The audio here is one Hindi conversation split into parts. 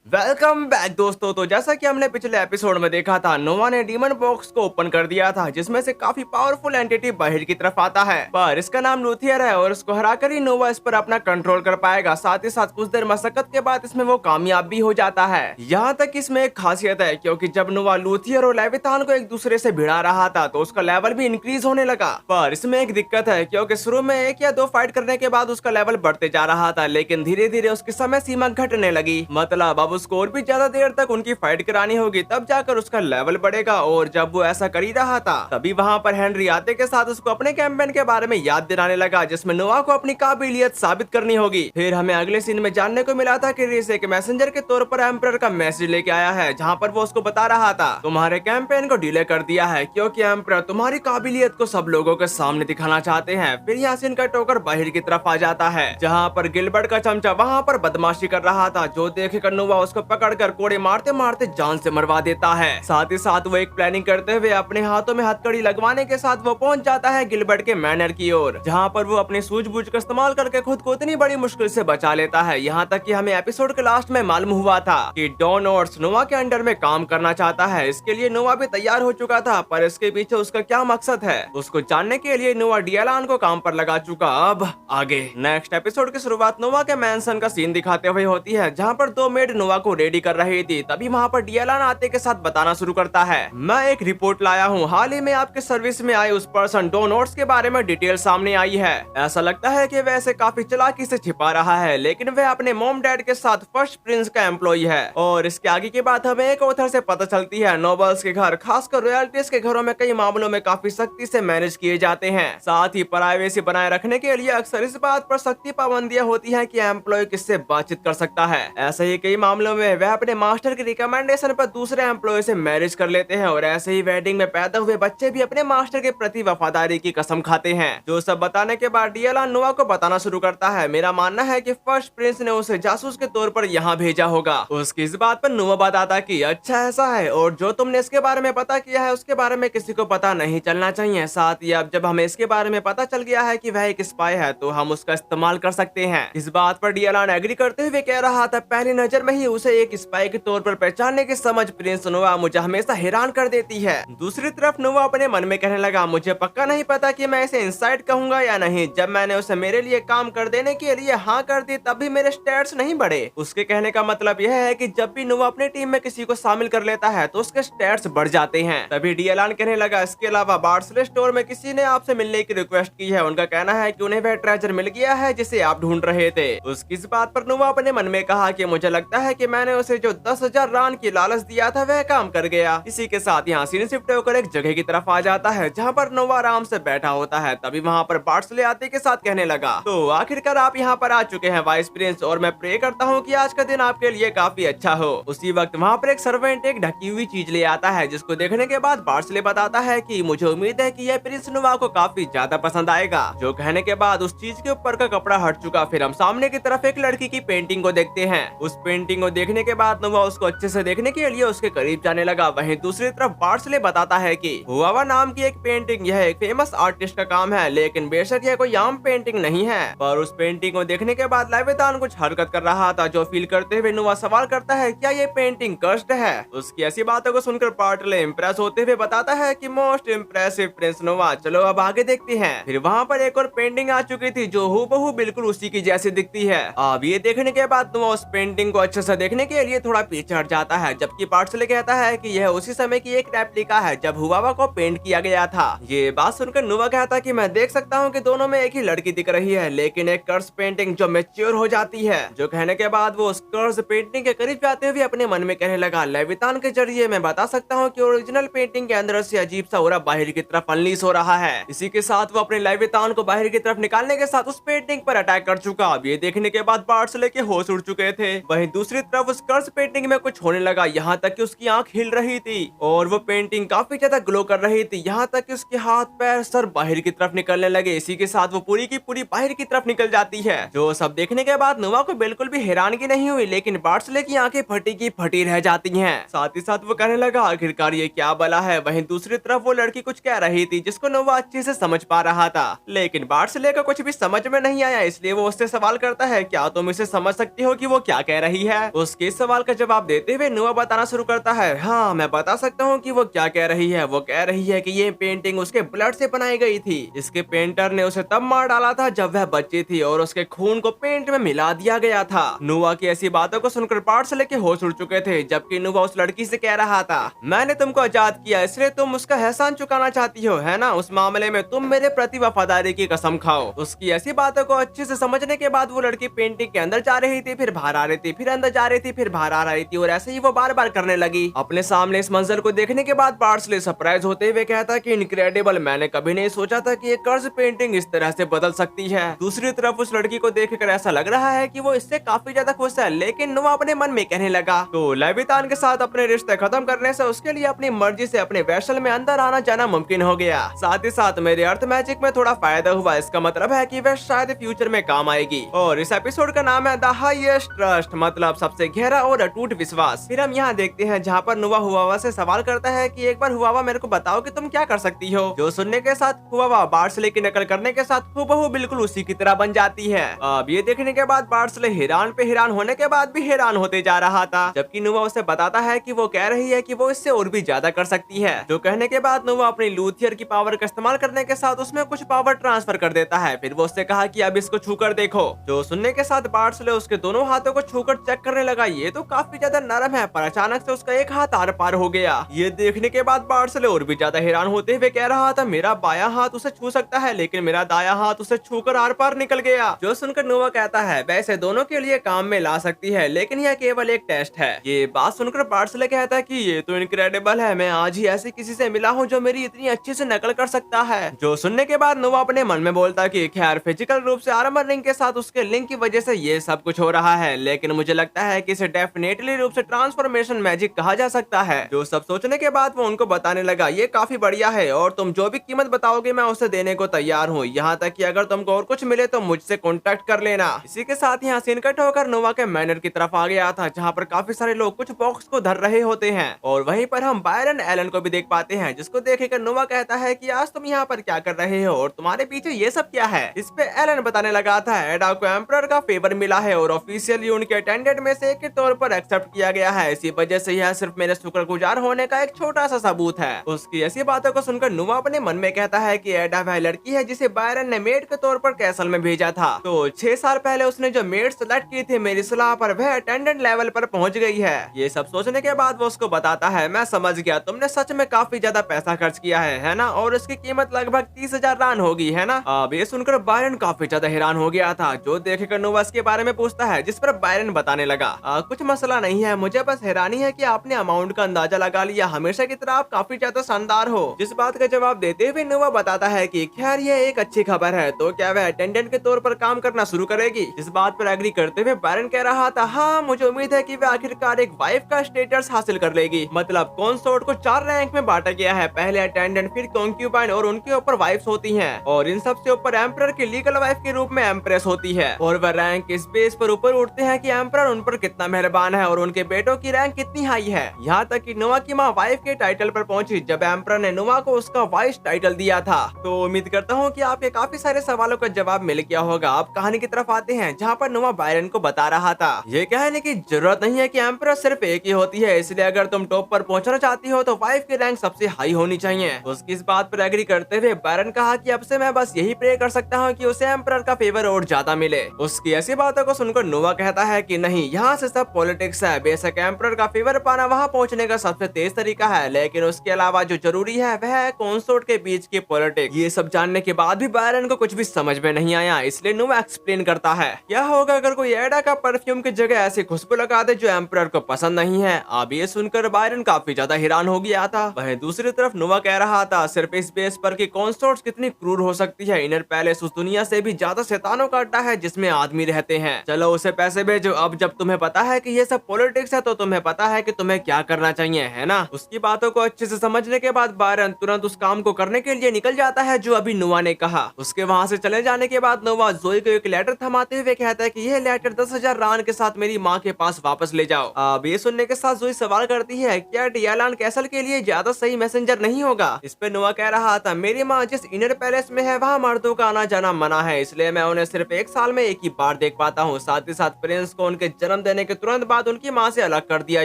वेलकम बैक दोस्तों। तो जैसा कि हमने पिछले एपिसोड में देखा था, नोवा ने डीमन बॉक्स को ओपन कर दिया था जिसमें से काफी पावरफुल एंटिटी बाहर की तरफ आता है, पर इसका नाम लूथियर है और उसको हराकर ही नोवा इस पर अपना कंट्रोल कर पाएगा। साथ ही साथ कुछ देर मशक्कत के बाद इसमें वो कामयाब भी हो जाता है। यहाँ तक इसमें एक खासियत है, क्योंकि जब नोवा लूथियर और लेविथान को एक दूसरे से भिड़ा रहा था तो उसका लेवल भी इंक्रीज होने लगा। पर इसमें एक दिक्कत है, क्योंकि शुरू में एक या दो फाइट करने के बाद उसका लेवल बढ़ते जा रहा था, लेकिन धीरे धीरे उसकी समय सीमा घटने लगी। मतलब अब उसको और भी ज्यादा देर तक उनकी फाइट करानी होगी, तब जाकर उसका लेवल बढ़ेगा। और जब वो ऐसा कर ही रहा था, तभी वहाँ पर हेनरी आते के साथ उसको अपने कैंपेन के बारे में याद दिलाने लगा, जिसमें नोवा को अपनी काबिलियत साबित करनी होगी। फिर हमें अगले सीन में जानने को मिला था कि रीस एक मैसेंजर के तौर पर एम्परर का मैसेज लेके आया है, जहाँ पर वो उसको बता रहा था तुम्हारे कैंपेन को डिले कर दिया है, क्योंकि एम्परर तुम्हारी काबिलियत को सब लोगों के सामने दिखाना चाहते हैं। फिर यहाँ सीन का टोकर बाहर की तरफ आ जाता है, जहाँ पर गिलबर्ट का चमचा वहाँ पर बदमाशी कर रहा था, जो देखकर नोवा उसको पकड़कर कोड़े मारते मारते जान से मरवा देता है। साथ ही साथ वो एक प्लानिंग करते हुए अपने हाथों में हथकड़ी लगवाने के साथ वो पहुंच जाता है गिलबर्ट के मैनर की ओर, जहां पर वो अपनी सूझबूझ का इस्तेमाल करके खुद को इतनी बड़ी मुश्किल से बचा लेता है। यहाँ तक कि हमें एपिसोड के लास्ट में मालूम हुआ था कि डॉन ओट्स नोवा के अंडर में काम करना चाहता है। इसके लिए नोवा भी तैयार हो चुका था, पर इसके पीछे उसका क्या मकसद है उसको जानने के लिए नोवा डियालान को काम पर लगा चुका। अब आगे नेक्स्ट एपिसोड की शुरुआत नोवा के मैंसन का सीन दिखाते हुए होती है, जहाँ पर दो मेड नोवा को रेडी कर रही थी। तभी वहाँ पर डियालान आते के साथ बताना शुरू करता है, मैं एक रिपोर्ट लाया हूँ, हाल ही में आपके सर्विस में आए उस पर्सन डॉन ओट्स के बारे में डिटेल सामने आई है। ऐसा लगता है कि वैसे काफी चालाकी से छिपा रहा है, लेकिन वह अपने मॉम डैड के साथ फर्स्ट प्रिंस का एम्प्लॉय है। और इसके आगे की बात हमें एक ऑथर से पता चलती है, नोबल्स के घर खासकर रॉयल्टीज के घरों में कई मामलों में काफी सख्ती से मैनेज किए जाते हैं। साथ ही प्राइवेसी बनाए रखने के लिए अक्सर इस बात पर सख्ती पाबंदियां होती है कि एम्प्लॉय किससे बातचीत कर सकता है। ऐसे ही कई मामलों में वह अपने मास्टर की रिकमेंडेशन पर दूसरे एम्प्लॉय से मैरिज कर लेते हैं, और ऐसे ही वेडिंग में पैदा हुए बच्चे भी अपने मास्टर के प्रति वफादारी की कसम खाते हैं। जो सब बताने के बाद डियालान नोवा को बताना शुरू करता है, मेरा मानना है कि फर्स्ट प्रिंस ने उसे जासूस के तौर पर यहाँ भेजा होगा। उसकी इस बात पर नोवा बताता कि अच्छा ऐसा है, और जो तुमने इसके बारे में पता किया है उसके बारे में किसी को पता नहीं चलना चाहिए। साथ ही अब जब हमें इसके बारे में पता चल गया है कि वह एक स्पाई है, तो हम उसका इस्तेमाल कर सकते हैं। इस बात पर डियालान एग्री करते हुए कह रहा था, पहली नजर में ही उसे एक स्पाई के तौर पर पहचानने की समझ प्रिंस नोवा मुझे हमेशा हैरान कर देती है। दूसरी तरफ नोवा अपने मन में कहने लगा, मुझे पक्का नहीं पता कि मैं इसे इनसाइड कहूंगा या नहीं। जब मैंने उसे मेरे लिए काम कर देने के लिए हाँ कर दी, तब भी मेरे स्टैट्स नहीं बढ़े। उसके कहने का मतलब यह है कि जब भी नोवा अपनी टीम में किसी को शामिल कर लेता है तो उसके स्टैट्स बढ़ जाते हैं। तभी डियालान कहने लगा, इसके अलावा बार्सले स्टोर में किसी ने आपसे मिलने की रिक्वेस्ट की है। उनका कहना है कि उन्हें वह ट्रेजर मिल गया है जिसे आप ढूंढ रहे थे। उसकी इस बात पर नोवा अपने मन में कहा कि मुझे लगता है कि मैंने उसे जो 10,000 रान की लालच दिया था वह काम कर गया। इसी के साथ यहाँ सीन शिफ्ट होकर एक जगह की तरफ आ जाता है, जहाँ पर नोवा आराम से बैठा होता है। तभी वहाँ पर बार्सले आते के साथ कहने लगा, तो आखिरकार आप यहाँ पर आ चुके हैं वाइस प्रिंस, और मैं प्रे करता हूँ कि आज का दिन आपके लिए काफी अच्छा हो। उसी वक्त वहाँ पर एक सर्वेंट एक ढकी हुई चीज ले आता है, जिसको देखने के बाद बार्सले बताता है कि मुझे उम्मीद है कि यह प्रिंस नोवा को काफी ज्यादा पसंद आएगा। जो कहने के बाद उस चीज के ऊपर का कपड़ा हट चुका। फिर हम सामने की तरफ एक लड़की की पेंटिंग को देखते हैं। उस पेंटिंग को देखने के बाद नोवा उसको अच्छे से देखने के लिए उसके करीब जाने लगा। वहीं दूसरी तरफ बार्सले बताता है कि हुआवा नाम की एक पेंटिंग यह एक फेमस आर्टिस्ट का काम है, लेकिन बेशक यह कोई आम पेंटिंग नहीं है। पर उस पेंटिंग को देखने के बाद लेविथान कुछ हरकत कर रहा था, जो फील करते हुए नोवा सवाल करता है, क्या ये पेंटिंग कर्स्ड है। उसकी ऐसी बातों को सुनकर बार्टले इम्प्रेस होते हुए बताता है कि मोस्ट इम्प्रेसिव प्रिंस नोवा, चलो अब आगे देखते हैं। फिर वहाँ पर एक और पेंटिंग आ चुकी थी, जो हूबहू बिल्कुल उसी की जैसी दिखती है। अब ये देखने के बाद नोवा उस पेंटिंग को अच्छे से देखने के लिए थोड़ा पीछे हट जाता है, जबकि बार्टले कहता है कि यह उसी समय की एक रेप्लिका है जब हुआवा को पेंट किया गया था। ये बात सुनकर नोवा कहता कि मैं देख सकता हूँ कि दोनों में एक ही लड़की दिख रही है, लेकिन एक कर्स पेंटिंग जो मैच्योर हो जाती है। जो कहने के बाद वो उस कर्स पेंटिंग के करीब जाते हुए अपने मन में कहने लगा, लेविथान के जरिए मैं बता सकता हूँ कि ओरिजिनल पेंटिंग के अंदर से अजीब सा ऑरा बाहर की तरफ अनलीश हो रहा है। इसी के साथ वो अपने लेविथान को बाहर की तरफ निकालने के साथ उस पेंटिंग पर अटैक कर चुका। अब ये देखने के बाद बार्सले के होश उड़ चुके थे। वहीं दूसरी तरफ उस कर्स पेंटिंग में कुछ होने लगा, यहाँ तक कि उसकी आंख हिल रही थी और वो पेंटिंग काफी ज्यादा ग्लो कर रही थी। यहाँ तक कि उसके हाथ पैर सर बाहर की तरफ निकलने लगे। इसी के साथ वो पूरी की पूरी बाहर की तरफ निकल जाती है। जो सब देखने के बाद नोवा को बिल्कुल भी हैरानगी नहीं हुई, लेकिन बार्सले की आंखें फटी की फटी रह जाती हैं। साथ ही साथ वो कहने लगा, आखिरकार ये क्या बला है। वहीं दूसरी तरफ वो लड़की कुछ कह रही थी, जिसको नोवा अच्छे से समझ पा रहा था, लेकिन बार्सले को कुछ भी समझ में नहीं आया। इसलिए वो उससे सवाल करता है, क्या तुम इसे समझ सकती हो कि वो क्या कह रही है। उसके इस सवाल का जवाब देते हुए नोआ बताना शुरू करता है, हाँ मैं बता सकता हूँ कि वो क्या कह रही है। वो कह रही है कि ये पेंटिंग उसके ब्लड से बनाई गई थी। इसके पेंटर ने उसे तब मार डाला था जब वह बच्ची थी और उसके खून को पेंट में मिला दिया गया था। नोआ की ऐसी बातों को सुनकर पाठशाला के होश उड़ चुके थे, जबकि नोआ उस लड़की से कह रहा था, मैंने तुमको आजाद किया इसलिए तुम उसका एहसान चुकाना चाहती हो, है ना? उस मामले में तुम मेरे प्रति वफादारी की कसम खाओ। उसकी ऐसी बातों को अच्छे से समझने के बाद वो लड़की पेंटिंग के अंदर जा रही थी, फिर बाहर आ रही थी, फिर अंदर जा रही थी, फिर बाहर आ रही थी और ऐसे ही वो बार बार करने लगी। अपने सामने इस मंजर को देखने के बाद पार्सले सरप्राइज होते हुए कहता कि इनक्रेडिबल, मैंने कभी नहीं सोचा था कि एक कर्ज पेंटिंग इस तरह से बदल सकती है। दूसरी तरफ उस लड़की को देखकर ऐसा लग रहा है कि वो इससे काफी ज्यादा खुश है, लेकिन नोआ अपने मन में कहने लगा तो लेवितान के साथ अपने रिश्ते खत्म करने से उसके लिए अपनी मर्जी से अपने वेसल में अंदर आना जाना मुमकिन हो गया। साथ ही साथ मेरे अर्थ मैजिक में थोड़ा फायदा हुआ, इसका मतलब है कि वह शायद फ्यूचर में काम आएगी। और इस एपिसोड का नाम है द हाईएस्ट ट्रस्ट, मतलब सबसे गहरा और अटूट विश्वास। फिर हम यहाँ देखते हैं जहाँ पर नोआ हुआवा से सवाल करता है कि एक बार हुआवा मेरे को बताओ कि तुम क्या कर सकती हो। जो सुनने के साथ हुआवा बार्सले की नकल करने के साथ हूबहू बिल्कुल उसी की तरह बन जाती है। अब ये देखने के बाद बार्सले हैरान पे हैरान होने के बाद भी हैरान होते जा रहा था, जबकि नोआ उसे बताता है कि वो कह रही है कि वो इससे और भी ज्यादा कर सकती है। जो कहने के बाद नोआ अपनी लूथियर की पावर का इस्तेमाल करने के साथ उसमें कुछ पावर ट्रांसफर कर देता है। फिर वो उससे कहा कि अब इसको छूकर देखो। जो सुनने के साथ बार्सले उसके दोनों हाथों को छूकर चेक करने लगा, ये तो काफी ज्यादा नरम है, पर अचानक से उसका एक हाथ आर पार हो गया। ये देखने के बाद बार्सले और भी ज्यादा हैरान होते हुए कह रहा था, मेरा बायां हाथ उसे छू सकता है लेकिन मेरा दायां हाथ उसे छूकर आर पार निकल गया। जो सुनकर नोआ कहता है, वैसे दोनों के लिए काम में ला सकती है लेकिन यह केवल एक टेस्ट है। ये बात सुनकर बार्सले कहता है कि ये तो इनक्रेडिबल है, मैं आज ही ऐसे किसी से मिला हूँ जो मेरी इतनी अच्छी से नकल कर सकता है। जो सुनने के बाद नोआ अपने मन में बोलता कि खैर फिजिकल रूप से आर्मर रिंग के साथ उसके लिंक की वजह से ये सब कुछ हो रहा है, लेकिन मुझे लगता है कि इसे डेफिनेटली रूप से ट्रांसफॉर्मेशन मैजिक कहा जा सकता है। जो सब सोचने के बाद वो उनको बताने लगा, ये काफी बढ़िया है और तुम जो भी कीमत बताओगे मैं उसे देने को तैयार हूँ, यहाँ तक कि अगर तुमको और कुछ मिले तो मुझसे कॉन्टेक्ट कर लेना। इसी के साथ यहाँ सीन कट होकर नोआ के मैनर की तरफ आ गया था, जहाँ पर काफी सारे लोग कुछ बॉक्स को धर रहे होते हैं और वहीं पर हम बायरन एलन को भी देख पाते हैं, जिसको देखकर नोआ कहता है कि आज तुम यहाँ पर क्या कर रहे हो और तुम्हारे पीछे ये सब क्या है। इस पे एलन बताने लगा था, एडा को एम्परर का फेवर मिला है और ऑफिशियली उनके अटेंडेंट में से एक के तौर पर एक्सेप्ट किया गया है, इसी वजह से यह सिर्फ मेरे शुक्रगुजार होने का एक छोटा सा सबूत है। उसकी ऐसी बातों को सुनकर नोआ अपने मन में कहता है कि एडा वह लड़की है जिसे बायरन ने मेड के तौर पर कैसल में भेजा था, तो 6 साल पहले उसने जो मेड सेलेक्ट की थी मेरी सलाह पर वह अटेंडेंट लेवल पर पहुंच गई है। ये सब सोचने के बाद वो उसको बताता है, मैं समझ गया, तुमने सच में काफी ज्यादा पैसा खर्च किया है ना, और इसकी कीमत लगभग 30,000 रान होगी, है ना। अब ये सुनकर बायरन काफी ज्यादा हैरान हो गया था। जो देखकर नोआ इसके बारे में पूछता है, जिस पर बायरन बताने लगा, कुछ मसला नहीं है, मुझे बस हैरानी है कि आपने अमाउंट का अंदाजा लगा लिया, हमेशा की तरह आप काफी ज्यादा शानदार हो। जिस बात का जवाब देते हुए नोआ बताता है कि खैर ये एक अच्छी खबर है, तो क्या वह अटेंडेंट के तौर पर काम करना शुरू करेगी। इस बात पर एग्री करते हुए बायरन कह रहा था, हाँ मुझे उम्मीद है कि वह आखिरकार एक वाइफ का स्टेटस हासिल कर लेगी। मतलब कॉन्सोर्ट को 4 रैंक में बांटा गया है, पहले अटेंडेंट, फिर कॉन्क्यूबाइन और उनके ऊपर वाइफ्स होती हैं, और इन सबसे ऊपर एम्परर की लीगल वाइफ के रूप में एम्प्रेस होती है। और वह रैंक इस बेस पर ऊपर उठते हैं कि एम्परर उन पर कितना मेहरबान है और उनके बेटों की रैंक कितनी हाई है। यहाँ तक कि नोआ की माँ वाइफ के टाइटल पर पहुंची जब एम्परर ने नोआ को उसका वाइस टाइटल दिया था। तो उम्मीद करता हूँ कि आपके काफी सारे सवालों का जवाब मिल गया होगा। आप कहानी की तरफ आते हैं जहाँ पर नोआ बायरन को बता रहा था, ये कहने की जरूरत नहीं है कि एम्परर सिर्फ एक ही होती है, इसलिए अगर तुम टॉप पर पहुंचना चाहती हो तो वाइफ की रैंक सबसे हाई होनी चाहिए। उसकी इस बात पर एग्री करते हुए बायरन कहा कि अब से मैं बस यही प्रे कर सकता हूँ कि उसे एम्परर का फेवर और ज्यादा मिले। उसकी ऐसी बातों को सुनकर नोआ कहता है कि नहीं, यहाँ से सब पॉलिटिक्स है, बेशक एम्परर का फेवर पाना वहाँ पहुँचने का सबसे तेज तरीका है, लेकिन उसके अलावा जो जरूरी है वह है कॉन्सोर्ट के बीच की पॉलिटिक्स। ये सब जानने के बाद भी बायरन को कुछ भी समझ में नहीं आया, इसलिए नोआ एक्सप्लेन करता है, क्या होगा अगर कोई एडा का परफ्यूम की जगह ऐसी खुशबू लगा दे जो एम्परर को पसंद नहीं है। अब ये सुनकर बायरन काफी ज्यादा हैरान हो गया था। वह दूसरी तरफ नोआ कह रहा था, सिर्फ इस बेस पर कि कॉन्सोर्ट्स कितनी क्रूर हो सकती है, इनर पैलेस उस दुनिया से भी ज्यादा शैतानों का अड्डा है जिसमें आदमी रहते हैं। चलो उसे पैसे भेजो। अब जब तुम्हें पता है कि ये सब पॉलिटिक्स है तो तुम्हें पता है कि तुम्हें क्या करना चाहिए, है ना। उसकी बातों को अच्छे से समझने के बाद बायरन तुरंत उस काम को करने के लिए निकल जाता है जो अभी नोआ ने कहा। उसके वहाँ से चले जाने के बाद नोआ जोई को एक लेटर थमाते हुए कहता है कि यह लेटर 10,000 रान के साथ मेरी माँ के पास वापस ले जाओ। अब ये सुनने के साथ जोई सवाल करती है, क्या डियालान कैसल के लिए ज्यादा सही मैसेंजर नहीं होगा। इस पे नोआ कह रहा था, मेरी माँ जिस इनर पैलेस में है वहाँ मर्दों का आना जाना मना है, इसलिए मैं उन्हें सिर्फ 1 साल में एक ही बार देख पाता हूँ। साथ ही साथ प्रिंस को उनके जन्मदिन देने के तुरंत बाद उनकी माँ से अलग कर दिया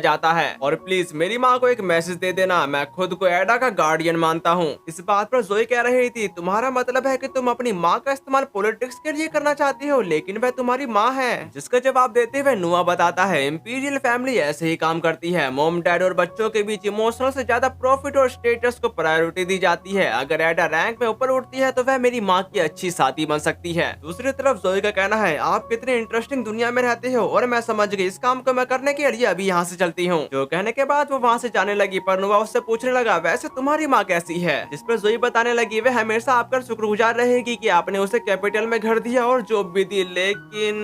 जाता है। और प्लीज मेरी माँ को एक मैसेज दे देना, मैं खुद को एडा का गार्डियन मानता हूँ। इस बात पर जोई कह रही थी, तुम्हारा मतलब है कि तुम अपनी माँ का इस्तेमाल पॉलिटिक्स के लिए करना चाहती हो, लेकिन वह तुम्हारी माँ है। जिसका जवाब देते हुए नुआ बताता है, इंपीरियल फैमिली ऐसे ही काम करती है। मॉम डैड और बच्चों के बीच इमोशनल से ज्यादा प्रॉफिट और स्टेटस को प्रायोरिटी दी जाती है। अगर एडा रैंक में ऊपर उठती है तो वह मेरी माँ की अच्छी साथी बन सकती है। दूसरी तरफ जोई का कहना है, आप कितने इंटरेस्टिंग दुनिया में रहते हो और मैं समझ गई, इस काम को मैं करने के लिए अभी यहाँ से चलती हूँ। जो कहने के बाद वो वहाँ से जाने लगी, पर नुआ उससे पूछने लगा, वैसे तुम्हारी माँ कैसी है? जिस पर जोई बताने लगी, वह हमेशा आपका शुक्रगुजार रहेगी कि आपने उसे कैपिटल में घर दिया और जॉब भी दी, लेकिन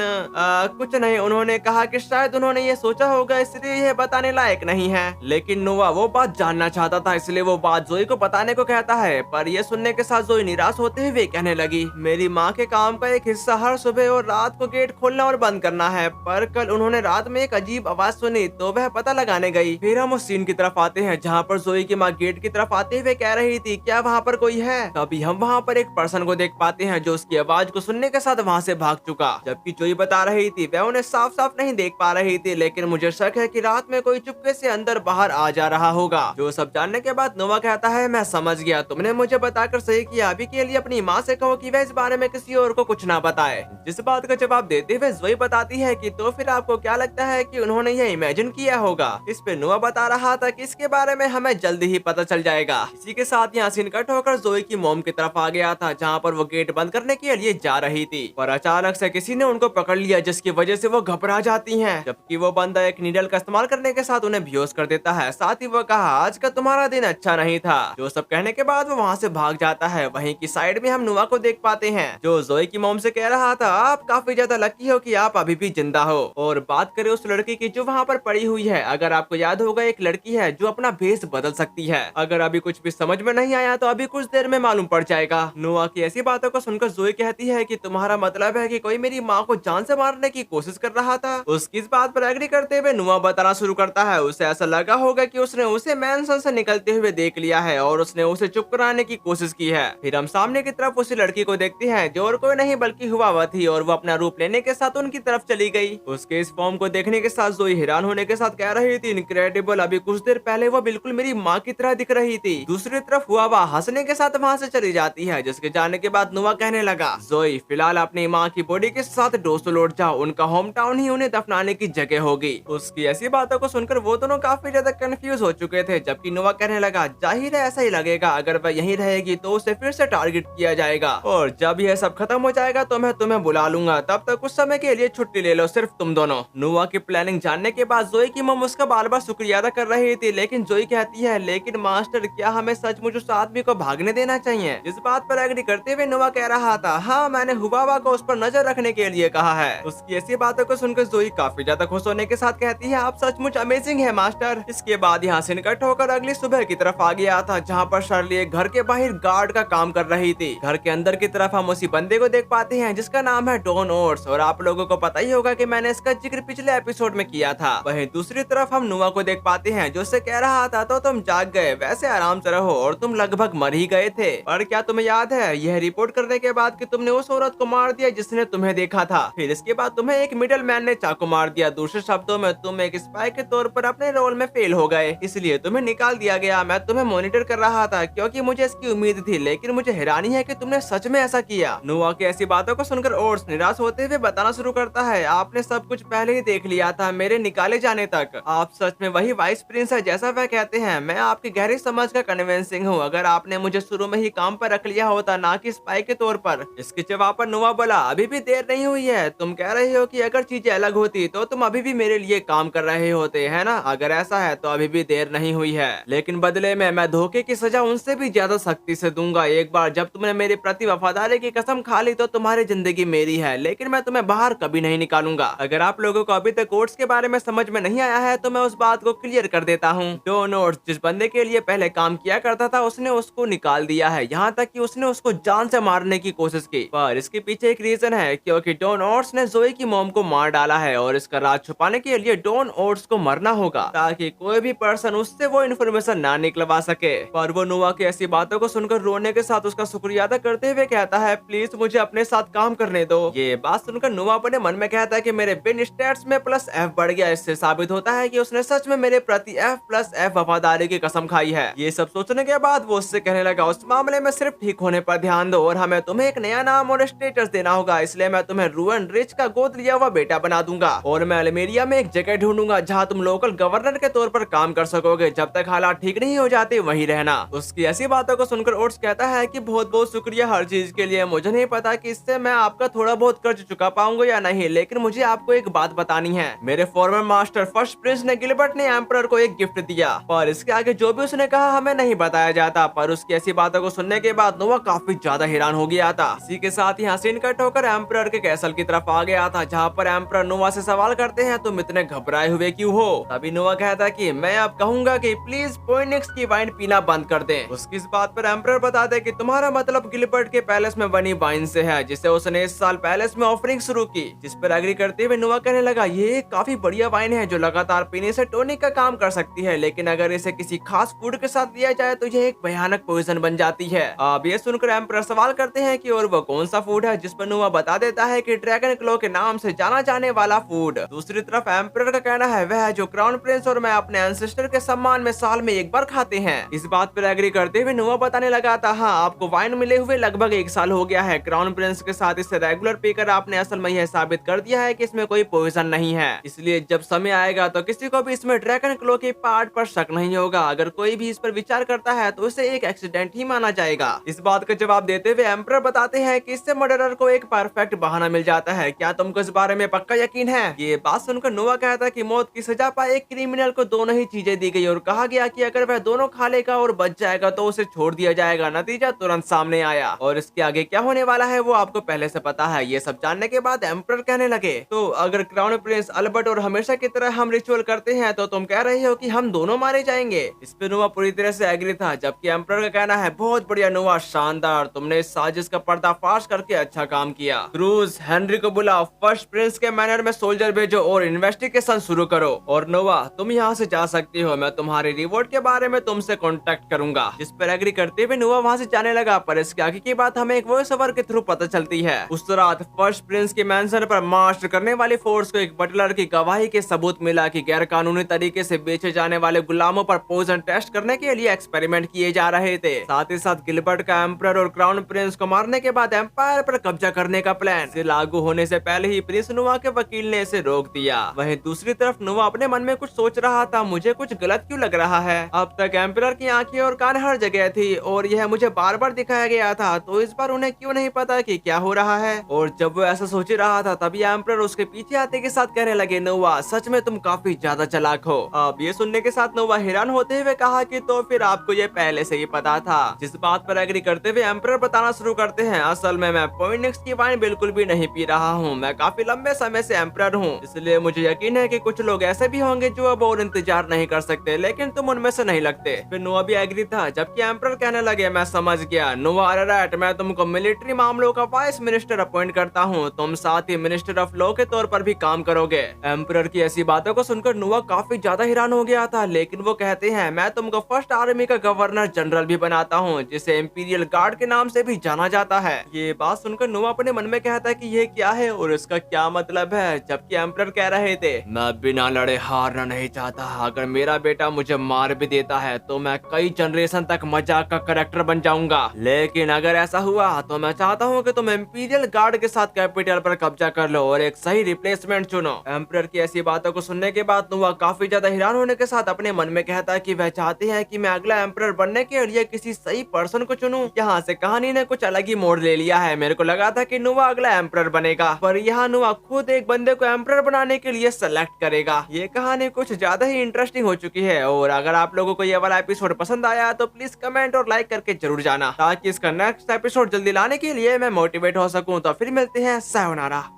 कुछ नहीं। उन्होंने कहा कि शायद उन्होंने ये सोचा होगा इसलिए यह बताने लायक नहीं है। लेकिन नुआ वो बात जानना चाहता था, इसलिए वो बात जोई को बताने को कहता है। पर यह सुनने के साथ जोई निराश होते हुए कहने लगी, मेरी माँ के काम का एक हिस्सा हर सुबह और रात को गेट खोलना और बंद करना है, पर कल उन्होंने रात में एक अजीब आवाज सुनी तो वह पता लगाने गई। फिर हम उस सीन की तरफ आते हैं जहाँ पर जोई की माँ गेट की तरफ आते हुए कह रही थी, क्या वहाँ पर कोई है? तभी हम वहाँ पर एक पर्सन को देख पाते हैं जो उसकी आवाज को सुनने के साथ वहाँ से भाग चुका। जबकि जोई बता रही थी वह उन्हें साफ साफ नहीं देख पा रही थी, लेकिन मुझे शक है कि रात में कोई चुपके से अंदर बाहर आ जा रहा होगा। जो सब जानने के बाद नोवा कहता है, मैं समझ गया, तुमने मुझे बताकर सही किया। अभी के लिए अपनी माँ से कहो कि वह इस बारे में किसी और को कुछ ना बताए। जिस बात का जवाब देते हुए जोई बताती है कि तो फिर आपको क्या लगता है कि उन्होंने यह इमेजिन किया होगा? इस पे नोवा बता रहा था कि इसके बारे में हमें जल्दी ही पता चल जाएगा। इसी के साथ यहाँ सीन कट होकर जोई की मॉम की तरफ आ गया था जहाँ पर वो गेट बंद करने के लिए जा रही थी, पर अचानक से किसी ने उनको पकड़ लिया जिसकी वजह से वो घबरा जाती हैं। जबकि वो बंदा एक नीडल का इस्तेमाल करने के साथ उन्हें बेहोश कर देता है। साथ ही वो कहा, आज का तुम्हारा दिन अच्छा नहीं था। जो सब कहने के बाद वो वहाँ से भाग जाता है। वहीं की साइड में हम नुआ को देख पाते हैं जो जोई की मॉम से कह रहा था, आप काफी ज्यादा लकी हो कि आप अभी भी जिंदा हो। और बात करें उस लड़की की जो वहाँ पर पड़ी हुई है, अगर आपको याद होगा एक लड़की है जो अपना भेष बदल सकती है। अगर अभी कुछ भी समझ में नहीं आया तो अभी कुछ देर में मालूम पड़ जाएगा। नोआ की ऐसी बातों को सुनकर जोई कहती है कि तुम्हारा मतलब है कि कोई मेरी माँ को जान से मारने की कोशिश कर रहा था। उसकी इस बात पर एग्री करते हुए नोआ बताना शुरू करता है, उसे ऐसा लगा होगा कि उसने उसे मैंसन से निकलते हुए देख लिया है और उसने उसे चुप कराने की कोशिश की है। फिर हम सामने की तरफ उसी लड़की को देखते हैं जो और कोई नहीं बल्कि हुआवा थी और वो अपना रूप लेने के साथ उनकी तरफ चली गई। उसके इस फॉर्म को देखने के साथ जोई हैरान होने के साथ कह रही थी, इनक्रेडिबल, अभी कुछ देर पहले वो बिल्कुल मेरी माँ की तरह दिख रही थी। दूसरी तरफ हुआवा हंसने के साथ वहाँ से चली जाती है, जिसके जाने के बाद नुआ कहने लगा, जोई फिलहाल अपनी माँ की बॉडी के साथ डोसो लौट जाओ, उनका होम टाउन ही उन्हें दफनाने की जगह होगी। उसकी ऐसी बातों को सुनकर वो दोनों काफी ज्यादा कंफ्यूज हो चुके थे। जबकि नुआ कहने लगा, जाहिर है ऐसा ही लगेगा, अगर वह यहीं रहेगी तो उसे फिर से टारगेट किया जाएगा और जब यह सब खत्म हो जाएगा तो मैं तुम्हें बुला लूंगा, तब तक कुछ समय के लिए छुट्टी ले लो, सिर्फ तुम दोनों। नुआ की प्लानिंग जानने के बाद जोई की मम उसका बार बार शुक्रिया अदा कर रही थी, लेकिन जोई कहती है, लेकिन मास्टर क्या हमें सचमुच उस आदमी को भागने देना चाहिए? इस बात पर एग्री करते हुए नुआ कह रहा था, हाँ मैंने हुआवा को उस पर नजर रखने के लिए कहा है। उसकी ऐसी बातों को सुनकर जोई काफी ज्यादा खुश होने के साथ कहती है, आप सचमुच अमेजिंग है मास्टर। इसके बाद यहाँ से निकट होकर अगली सुबह की तरफ आ गया था जहाँ पर शर्ली एक घर के बाहर गार्ड का काम कर रही थी। घर के अंदर की तरफ हम उसी बंदे को देख पाते हैं जिसका नाम है डॉन ओट्स, और आप लोगों को पता ही होगा कि मैंने इसका जिक्र पिछले एपिसोड में किया था। वहीं दूसरी तरफ हम नुआ को देख पाते हैं जो उससे कह रहा था, तो तुम जाग गए, वैसे आराम से रहो, और तुम लगभग मर ही गए थे। पर क्या तुम्हें याद है यह रिपोर्ट करने के बाद कि तुमने उस औरत को मार दिया जिसने तुम्हें देखा था? फिर इसके बाद तुम्हें एक मिडल मैन ने चाकू मार दिया। दूसरे शब्दों में तुम एक स्पाई के तौर पर अपने रोल में फेल हो गए, इसलिए तुम्हें निकाल दिया गया। मैं तुम्हें मॉनिटर कर रहा था क्योंकि मुझे इसकी उम्मीद थी, लेकिन मुझे हैरानी है कि तुमने सच में ऐसा किया। नुआ की ऐसी बातों को सुनकर ओट्स निराश होते हुए बताना शुरू करता है, आपने सब कुछ पहले ही देख लिया था मेरे निकाले जाने तक। आप सच में वही वाइस प्रिंस है जैसा वह कहते हैं। मैं आपकी गहरी समझ का कन्विंसिंग हूँ। अगर आपने मुझे शुरू में ही काम पर रख लिया होता, ना कि स्पाई के तौर पर। इसके जवाब पर नुआ बोला, अभी भी देर नहीं हुई है। तुम कह रहे हो कि अगर चीजें अलग होती तो तुम अभी भी मेरे लिए काम कर रहे होते, है ना? अगर ऐसा है तो अभी भी देर नहीं हुई है, लेकिन बदले में मैं धोखे की सजा उनसे भी ज्यादा सख्ती से दूंगा। एक बार जब तुमने मेरे प्रति वफादारी की कसम खा ली तो तुम्हारी जिंदगी मेरी है, लेकिन मैं तुम्हें बाहर कभी नहीं निकालूंगा। अगर आप लोगों को अभी तक कोर्ट्स के बारे में समझ में नहीं आया है तो मैं उस बात को क्लियर कर देता हूँ। डॉन ओट्स जिस बंदे के लिए पहले काम किया करता था उसने उसको निकाल दिया है, यहाँ तक कि उसने उसको जान से मारने की कोशिश की। पर इसके पीछे एक रीजन है, क्योंकि डॉन ओट्स ने जोई की मॉम को मार डाला है और इसका राज छुपाने के लिए डॉन ओट्स को मरना होगा ताकि कोई भी पर्सन उससे वो इन्फॉर्मेशन ना निकलवा सके। पर वो नुआ की ऐसी बातों को सुनकर रोने के साथ उसका शुक्रिया अदा करते हुए कहता है, प्लीज मुझे अपने साथ काम करने दो। ये बात सुनकर नुआ अपने मन में कहता है कि मेरे बिन स्टेप स्टैट्स में +F बढ़ गया। इससे साबित होता है कि उसने सच में मेरे प्रति F+F वफादारी की कसम खाई है। ये सब सोचने के बाद वो उससे कहने लगा, उस मामले में सिर्फ ठीक होने पर ध्यान दो और हमें तुम्हें एक नया नाम और स्टेटस देना होगा, इसलिए मैं तुम्हें रूएन रिच का गोद लिया हुआ बेटा बना दूंगा और मैं अल्मेरिया में एक जगह ढूंढूंगा जहाँ तुम लोकल गवर्नर के तौर पर काम कर सकोगे। जब तक हालात ठीक नहीं हो जाते वहीं रहना। उसकी ऐसी बातों को सुनकर ओट्स कहता है कि बहुत बहुत शुक्रिया हर चीज के लिए। मुझे नहीं पता कि इससे मैं आपका थोड़ा बहुत कर्ज चुका पाऊंगा या नहीं, लेकिन मुझे आपको एक बात बतानी है। मेरे फॉर्मर मास्टर फर्स्ट प्रिंस ने गिलबर्ट ने एम्परर को एक गिफ्ट दिया, पर इसके आगे जो भी उसने कहा हमें नहीं बताया जाता। पर उसकी ऐसी बातों को सुनने के बाद नोवा काफी ज्यादा हैरान हो गया था। इसी के साथ यहाँ सीन कट होकर एम्परर के कैसल की तरफ आ गया था, जहाँ पर एम्परर नोवा से सवाल करते हैं, तुम इतने घबराए हुए क्यों हो? तभी नोवा कहता कि मैं अब कहूंगा कि प्लीज पोइनिक्स की वाइन पीना बंद कर दें। उसकी इस बात पर एम्परर बताते कि तुम्हारा मतलब गिलबर्ट के पैलेस में बनी वाइन से है, जिसे उसने इस साल पैलेस में ऑफरिंग शुरू की। जिस पर एग्री करते हुए नोवा कहने लगा, ये काफी बढ़िया वाइन है जो लगातार पीने से टॉनिक का काम कर सकती है, लेकिन अगर इसे किसी खास फूड के साथ दिया जाए तो यह एक भयानक पॉइजन बन जाती है। अब ये सुनकर एम्परर सवाल करते हैं कि और वो कौन सा फूड है, जिस पर नोवा बता देता है कि ड्रैगन क्लो के नाम से जाना जाने वाला फूड। दूसरी तरफ एम्परर का कहना है वह है जो क्राउन प्रिंस और मैं अपने एंसेस्टर के सम्मान में साल में एक बार खाते हैं। इस बात पर एग्री करते हुए नोवा बताने लगा था, हाँ आपको वाइन मिले हुए लगभग 1 साल हो गया है। क्राउन प्रिंस के साथ इसे रेगुलर पीकर आपने असल में यह साबित कर दिया है कि इसमें कोई पॉइजन नहीं है, इसलिए जब समय आएगा तो किसी को भी इसमें ड्रैगन क्लो के पार्ट पर शक नहीं होगा। अगर कोई भी इस पर विचार करता है तो उसे एक एक्सीडेंट ही माना जाएगा। इस बात का जवाब देते हुए एम्परर बताते हैं कि इससे मर्डरर को एक परफेक्ट बहाना मिल जाता है। क्या तुमको इस बारे में पक्का यकीन है? ये बात सुनकर नोवा कहता है कि मौत की सजा पाए एक क्रिमिनल को दोनों ही चीजें दी गई और कहा गया कि अगर वह दोनों खा लेगा और बच जाएगा तो उसे छोड़ दिया जाएगा। नतीजा तुरंत सामने आया और इसके आगे क्या होने वाला है वो आपको पहले से पता है। ये सब जानने के बाद एम्परर कहने लगे, तो अगर क्राउन प्रिंस अल्बर्ट और हमेशा की तरह हम रिचुअल करते हैं तो तुम कह रहे हो कि हम दोनों मारे जाएंगे? इस पे नोवा पूरी तरह से एग्री था, जबकि एम्परर का कहना है, बहुत बढ़िया नोवा, शानदार, तुमने इस साजिश का पर्दाफाश करके अच्छा काम किया। क्रूज हेनरी को बुलाओ, फर्स्ट प्रिंस के मैनर में सोल्जर भेजो और इन्वेस्टिगेशन शुरू करो। और नोवा तुम यहाँ से जा सकती हो, मैं तुम्हारे रिवॉर्ड के बारे में तुमसे कॉन्टेक्ट करूंगा। जिस पर एग्री करते हुए नोवा वहाँ से जाने लगा, पर इसके आगे की बात हमें एक वॉइस ओवर के थ्रू पता चलती है। उस रात फर्स्ट प्रिंस के मैंशन पर मार्च करने वाली फोर्स को एक बटलर की गवाही के सबूत मिला कि गैर कानूनी तरीके से बेचे जाने वाले गुलामों पर पॉइजन टेस्ट करने के लिए एक्सपेरिमेंट किए जा रहे थे। साथ ही साथ गिलबर्ट का एम्परर और क्राउन प्रिंस को मारने के बाद एम्पायर पर कब्जा करने का प्लान से लागू होने से पहले ही प्रिंस नोवा के वकील ने इसे रोक दिया। वहीं दूसरी तरफ नोवा अपने मन में कुछ सोच रहा था, मुझे कुछ गलत क्यों लग रहा है? अब तक एम्परर की आंखें और कान हर जगह थी और यह मुझे बार बार दिखाया गया था, तो इस बार उन्हें क्यों नहीं पता कि क्या हो रहा है? और जब वो ऐसा सोच रहा था तभी एम्परर उसके पीछे आते के साथ कहने लगे, नोवा सच में तुम काफी ज्यादा चालाक हो। अब ये सुनने के साथ नोवा हैरान होते हुए कहा कि तो फिर आपको ये पहले से ही पता था? जिस बात पर एग्री करते हुए एम्परर बताना शुरू करते हैं, असल में मैं पोइनिक्स की वाइन बिल्कुल भी नहीं पी रहा हूँ। मैं काफी लंबे समय से एम्परर हूँ, इसलिए मुझे यकीन है कि कुछ लोग ऐसे भी होंगे जो अब और इंतजार नहीं कर सकते, लेकिन तुम उनमें से नहीं लगते। फिर नोवा भी एग्री था, जबकि एम्परर कहने लगे, मैं समझ गया नोवा अरेराट, मैं तुमको मिलिट्री मामलों का वाइस मिनिस्टर अपॉइंट करता हूँ, तुम साथ ही मिनिस्टर ऑफ लॉ के तौर पर भी काम करोगे। एम्परर की ऐसी बातों को सुनकर नोवा काफी ज्यादा हैरान हो गया था, लेकिन वो कहते हैं, मैं तुमको फर्स्ट आर्मी का गवर्नर जनरल भी बनाता हूँ, जिसे इंपीरियल गार्ड के नाम से भी जाना जाता है। ये बात सुनकर नोवा अपने मन में कहता है कि ये क्या है और इसका क्या मतलब है, जबकि एम्परर कह रहे थे, मैं बिना लड़े हारना नहीं चाहता। अगर मेरा बेटा मुझे मार भी देता है तो मैं कई जनरेशन तक मजाक का कैरेक्टर बन जाऊंगा, लेकिन अगर ऐसा हुआ तो मैं चाहता हूँ कि तुम इंपीरियल गार्ड के साथ कैपिटल पर कब्जा कर लो और एक सही रिप्लेसमेंट चुनो। एम्परर की ऐसी बातों को सुनने के बाद नोवा काफी ज्यादा हैरान होने के साथ अपने मन में कहता है कि वह चाहते हैं कि मैं अगला एम्परर बनने के लिए किसी सही पर्सन को चुनूं। यहाँ से कहानी ने कुछ अलग ही मोड़ ले लिया है। मेरे को लगा था कि नोवा अगला एम्परर बनेगा, पर यहाँ नोवा खुद एक बंदे को एम्परर बनाने के लिए सेलेक्ट करेगा। ये कहानी कुछ ज्यादा ही इंटरेस्टिंग हो चुकी है और अगर आप लोगों को ये वाला एपिसोड पसंद आया तो प्लीज कमेंट और लाइक करके जरूर जाना, ताकि इसका नेक्स्ट एपिसोड जल्दी लाने के लिए मैं मोटिवेट हो सकूं। तो फिर मिलते हैं, सायोनारा।